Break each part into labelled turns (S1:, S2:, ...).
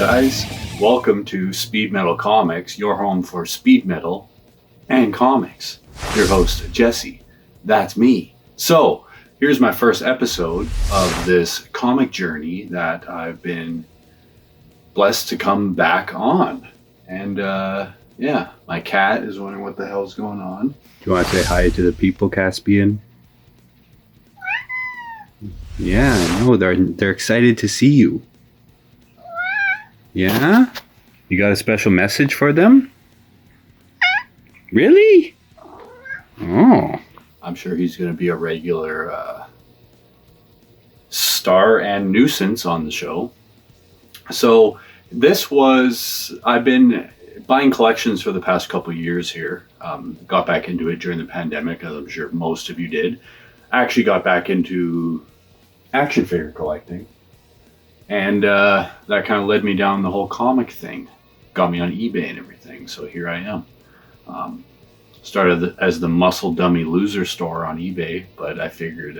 S1: guys? Welcome to Speed Metal Comics, your home for speed metal and comics. Your host, Jesse. That's me. So, here's my first episode of this comic journey that I've been blessed to come back on. And, my cat is wondering what the hell's going on.
S2: Do you want to say hi to the people, Caspian? Yeah, no, they're excited to see you. Yeah? You got a special message for them? Really? Oh.
S1: I'm sure he's going to be a regular star and nuisance on the show. So I've been buying collections for the past couple of years here. Got back into it during the pandemic, as I'm sure most of you did. I actually got back into action figure collecting. And that kind of led me down the whole comic thing. Got me on eBay and everything, so here I am. Started as the Muscle Dummy Loser store on eBay, but I figured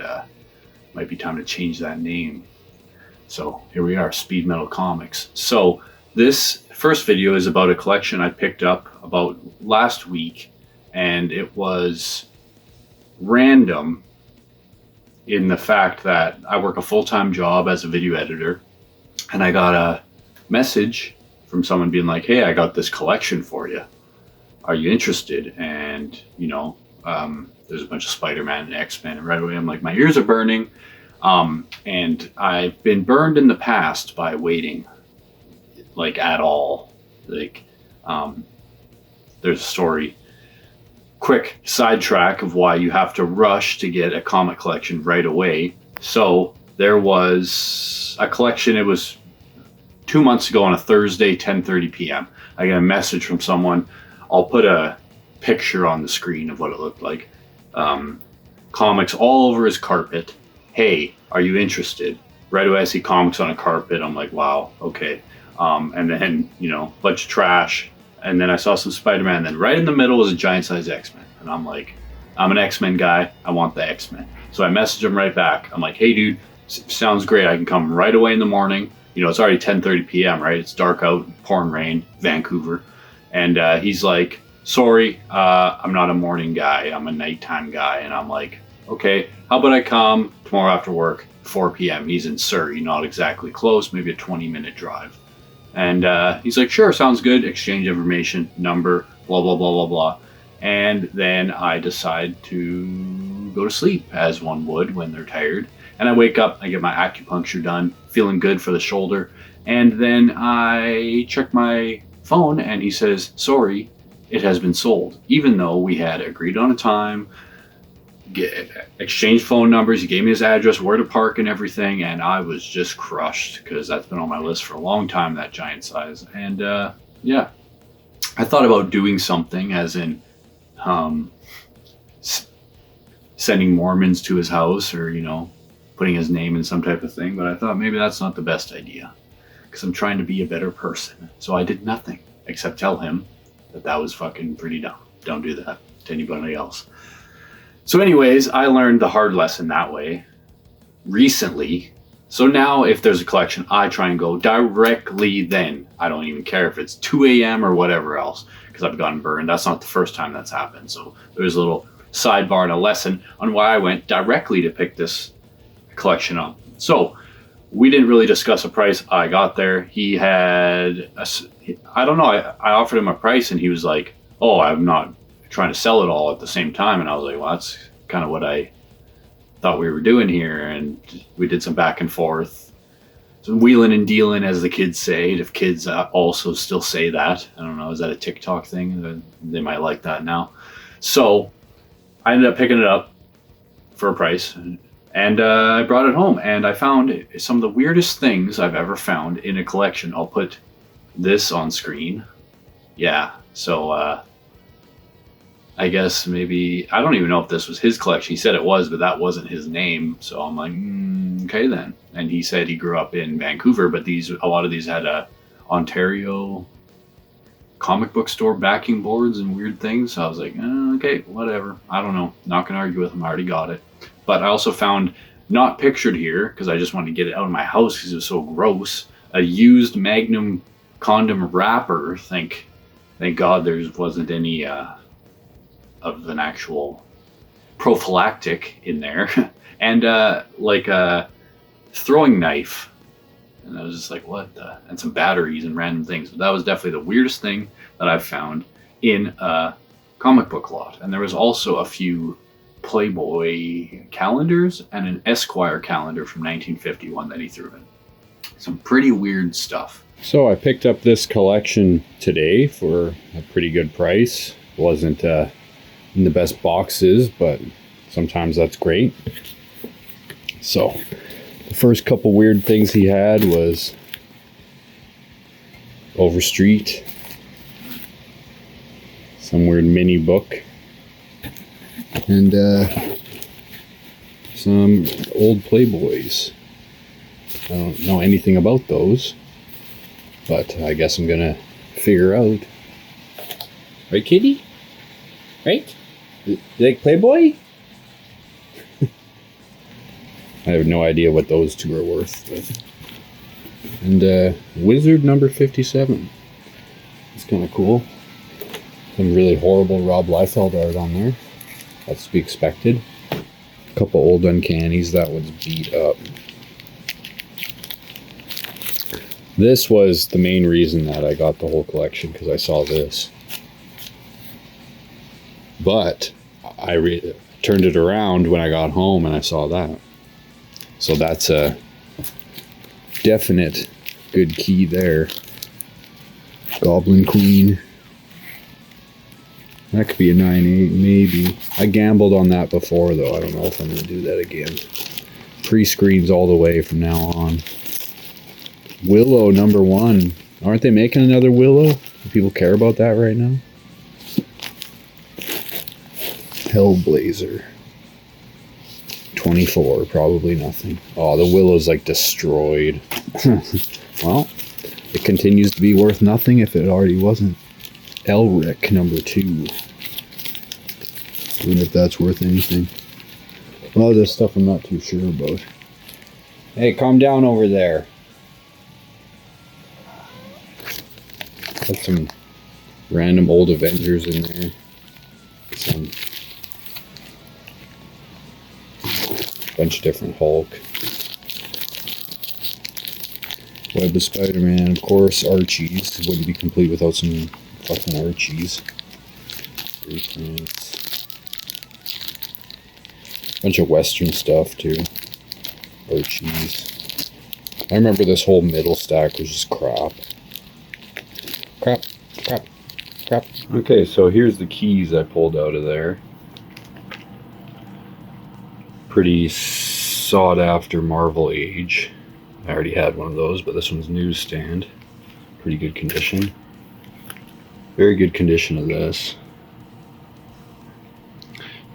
S1: might be time to change that name. So here we are, Speed Metal Comics. So this first video is about a collection I picked up about last week, and it was random in the fact that I work a full-time job as a video editor, and I got a message from someone being like, hey, I got this collection for you. Are you interested? And, there's a bunch of Spider-Man and X-Men. And right away, I'm like, my ears are burning. And I've been burned in the past by waiting, at all. There's a story. Quick sidetrack of why you have to rush to get a comic collection right away. So there was a collection. It was 2 months ago on a Thursday, 10:30 p.m. I got a message from someone. I'll put a picture on the screen of what it looked like. Comics all over his carpet. Hey, are you interested? Right away I see comics on a carpet. I'm like, wow, okay. And then, bunch of trash. And then I saw some Spider-Man. Then right in the middle was a giant-sized X-Men. And I'm like, I'm an X-Men guy. I want the X-Men. So I messaged him right back. I'm like, hey, dude, sounds great. I can come right away in the morning. It's already 10:30 p.m., right? It's dark out, pouring rain, Vancouver. And he's like, sorry, I'm not a morning guy. I'm a nighttime guy. And I'm like, okay, how about I come tomorrow after work, 4 p.m. He's in Surrey, not exactly close, maybe a 20-minute drive. And he's like, sure, sounds good. Exchange information, number, blah, blah, blah, blah, blah. And then I decide to go to sleep, as one would when they're tired. And I wake up, I get my acupuncture done, feeling good for the shoulder. And then I check my phone and he says, sorry, it has been sold. Even though we had agreed on a time, exchanged phone numbers, he gave me his address, where to park and everything. And I was just crushed because that's been on my list for a long time, that giant size. And I thought about doing something as in sending Mormons to his house or, putting his name in some type of thing. But I thought maybe that's not the best idea because I'm trying to be a better person. So I did nothing except tell him that was fucking pretty dumb. Don't do that to anybody else. So anyways, I learned the hard lesson that way recently. So now if there's a collection, I try and go directly then. I don't even care if it's 2 a.m. or whatever else because I've gotten burned. That's not the first time that's happened. So there's a little sidebar and a lesson on why I went directly to pick this collection up. So we didn't really discuss a price. I got there. He had, I don't know, I offered him a price and he was like, oh, I'm not trying to sell it all at the same time. And I was like, well, that's kind of what I thought we were doing here. And we did some back and forth, some wheeling and dealing, as the kids say, if kids also still say that. I don't know, is that a TikTok thing? They might like that now. So I ended up picking it up for a price. And I brought it home, and I found some of the weirdest things I've ever found in a collection. I'll put this on screen. Yeah, so I guess maybe, I don't even know if this was his collection. He said it was, but that wasn't his name. So I'm like, okay then. And he said he grew up in Vancouver, but a lot of these had a Ontario comic book store backing boards and weird things. So I was like, okay, whatever. I don't know. Not gonna argue with him. I already got it. But I also found, not pictured here, because I just wanted to get it out of my house because it was so gross, a used Magnum condom wrapper. Thank God there wasn't any of an actual prophylactic in there, and like a throwing knife. And I was just like, what the? And some batteries and random things. But that was definitely the weirdest thing that I've found in a comic book lot. And there was also a few Playboy calendars and an Esquire calendar from 1951 that he threw in. Some pretty weird stuff.
S3: So I picked up this collection today for a pretty good price. Wasn't in the best boxes, but sometimes that's great. So the first couple weird things he had was Overstreet, some weird mini book, and some old Playboys. I don't know anything about those, but I guess I'm gonna figure out. Right, kitty? Right? You like Playboy? I have no idea what those two are worth. But. And Wizard number 57. It's kind of cool. Some really horrible Rob Liefeld art on there. That's to be expected. A couple old Uncannies. That one's beat up. This was the main reason that I got the whole collection, because I saw this. But I turned it around when I got home and I saw that. So that's a definite good key there. Goblin Queen. That could be a 9/8, maybe. I gambled on that before, though. I don't know if I'm going to do that again. Pre-screens all the way from now on. Willow number 1. Aren't they making another Willow? Do people care about that right now? Hellblazer. 24, probably nothing. Oh, the Willow's like destroyed. Well, it continues to be worth nothing if it already wasn't. Elric number 2. I wonder if that's worth anything. A lot of this stuff I'm not too sure about. Hey, calm down over there. Got some random old Avengers in there. Some bunch of different Hulk. Web of Spider-Man, of course. Archies. It wouldn't be complete without some fucking Archies. Bunch of Western stuff too. Archies. I remember this whole middle stack was just crap. Crap. Okay, so here's the keys I pulled out of there. Pretty sought after Marvel Age. I already had one of those, but this one's newsstand. Pretty good condition. Very good condition of this.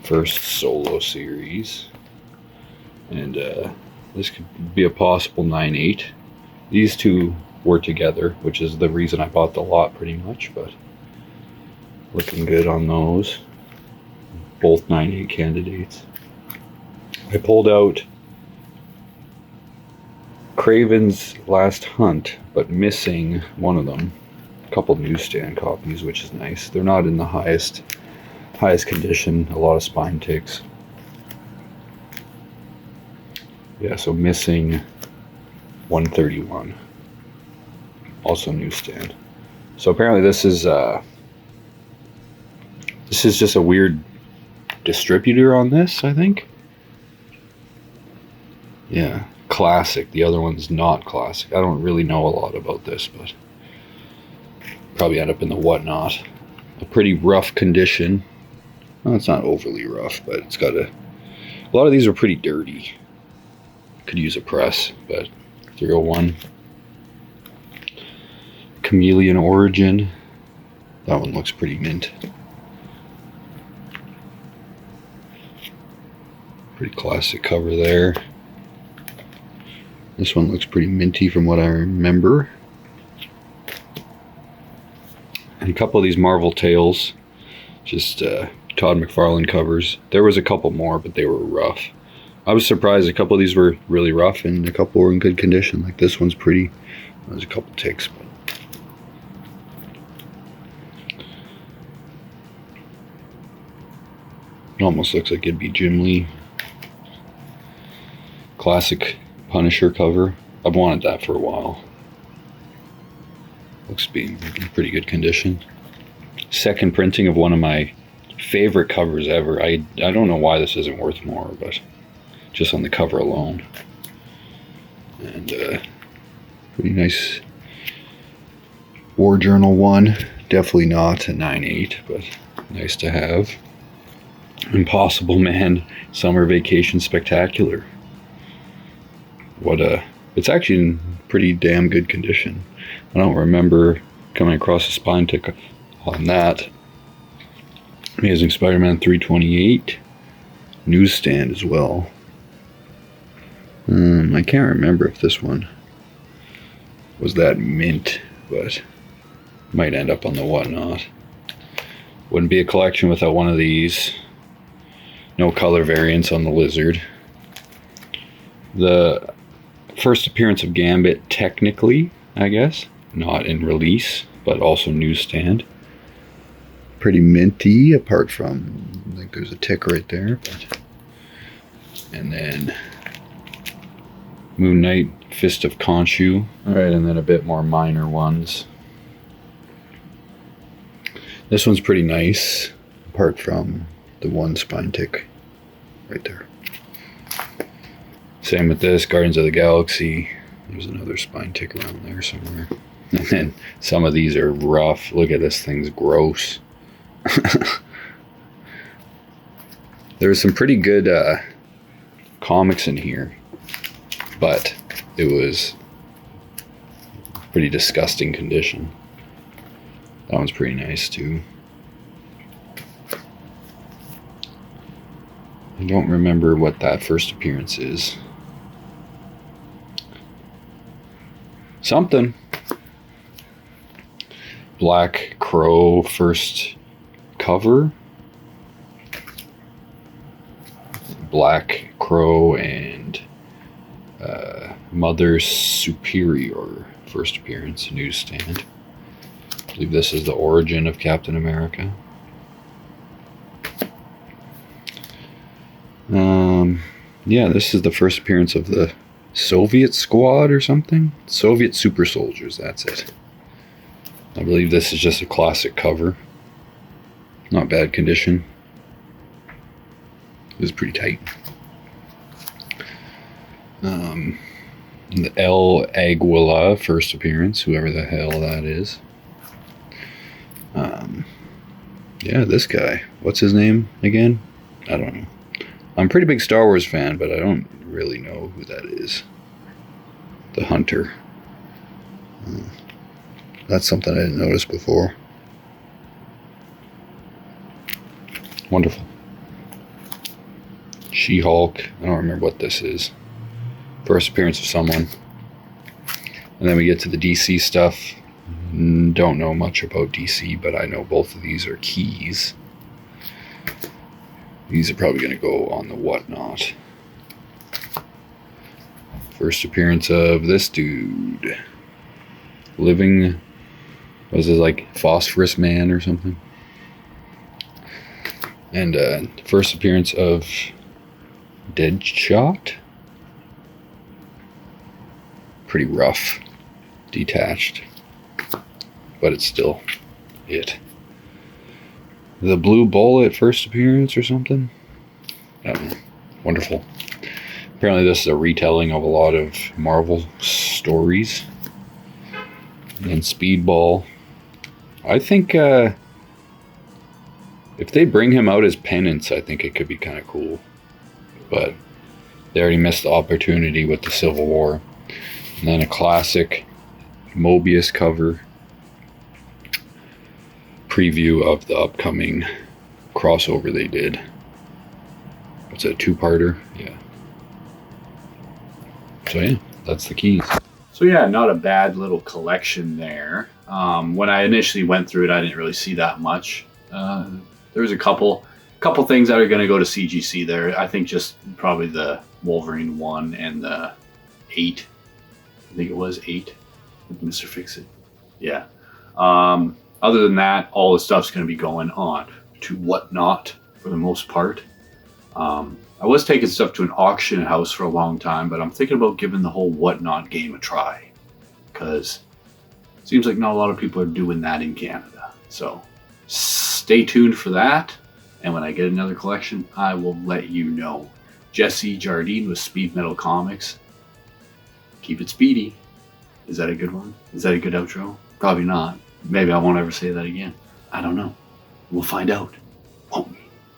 S3: First solo series. And this could be a possible 9/8. These two were together, which is the reason I bought the lot pretty much, but looking good on those. Both 9/8 candidates. I pulled out Craven's Last Hunt, but missing one of them. A couple newsstand copies, which is nice. They're not in the highest condition. A lot of spine ticks. Yeah, so missing 131. Also newsstand. So apparently this is just a weird distributor on this, I think. Yeah, classic. The other one's not classic. I don't really know a lot about this, but probably end up in the whatnot. A pretty rough condition. Well, it's not overly rough, but it's got a lot of these are pretty dirty. Could use a press, but 301. Chameleon Origin. That one looks pretty mint. Pretty classic cover there. This one looks pretty minty from what I remember. And a couple of these Marvel Tales, just Todd McFarlane covers. There was a couple more, but they were rough. I was surprised a couple of these were really rough and a couple were in good condition. Like this one's pretty. There's a couple ticks, but It almost looks like it'd be Jim Lee. Classic Punisher cover. I've wanted that for a while. Looks to be in pretty good condition. Second printing of one of my favorite covers ever. I don't know why this isn't worth more, but just on the cover alone. And pretty nice War Journal one. Definitely not a 9.8, but nice to have. Impossible Man Summer Vacation Spectacular. It's actually in pretty damn good condition. I don't remember coming across a spine tick on that. Amazing Spider-Man 328 newsstand as well. I can't remember if this one was that mint, but might end up on the whatnot. Wouldn't be a collection without one of these. No color variants on the Lizard. The first appearance of Gambit, technically, I guess, not in release, but also newsstand. Pretty minty, apart from, I think there's a tick right there. And then Moon Knight, Fist of Khonshu. Alright, and then a bit more minor ones. This one's pretty nice, apart from the one spine tick right there. Same with this, Guardians of the Galaxy. There's another spine tick around there somewhere. And then some of these are rough. Look at this thing's gross. There's some pretty good comics in here, but it was pretty disgusting condition. That one's pretty nice too. I don't remember what that first appearance is. Something. Black Crow first cover. Black Crow and Mother Superior first appearance, newsstand. I believe this is the origin of Captain America. Yeah, this is the first appearance of the Soviet Squad or something. Soviet Super Soldiers, that's it. I believe this is just a classic cover. Not bad condition. It was pretty tight. The El Aguila first appearance, whoever the hell that is. Yeah, this guy. What's his name again? I don't know. I'm a pretty big Star Wars fan, but I don't really know who that is. The Hunter. That's something I didn't notice before. Wonderful. She-Hulk. I don't remember what this is. First appearance of someone. And then we get to the DC stuff. Don't know much about DC, but I know both of these are keys. These are probably going to go on the whatnot. First appearance of this dude. Living, was it like Phosphorus Man or something? And first appearance of Deadshot. Pretty rough, detached, but it's still it. The Blue Bullet first appearance or something? I don't know. Wonderful. Apparently this is a retelling of a lot of Marvel stories. And Speedball. I think if they bring him out as penance, I think it could be kind of cool. But they already missed the opportunity with the Civil War. And then a classic Mobius cover. Preview of the upcoming crossover they did. What's it, a two-parter? Yeah. So yeah, that's the keys.
S1: So yeah, not a bad little collection there. When I initially went through it, I didn't really see that much. There was a couple things that are going to go to CGC there. I think just probably the Wolverine 1 and the 8. I think it was 8 with Mr. Fix-It. Yeah. Other than that, all the stuff's going to be going on to Whatnot for the most part. I was taking stuff to an auction house for a long time, but I'm thinking about giving the whole whatnot game a try, because it seems like not a lot of people are doing that in Canada. So stay tuned for that, and when I get another collection, I will let you know. Jesse Jardine with Speed Metal Comics. Keep it speedy. Is that a good one? Is that a good outro? Probably not. Maybe I won't ever say that again. I don't know. We'll find out.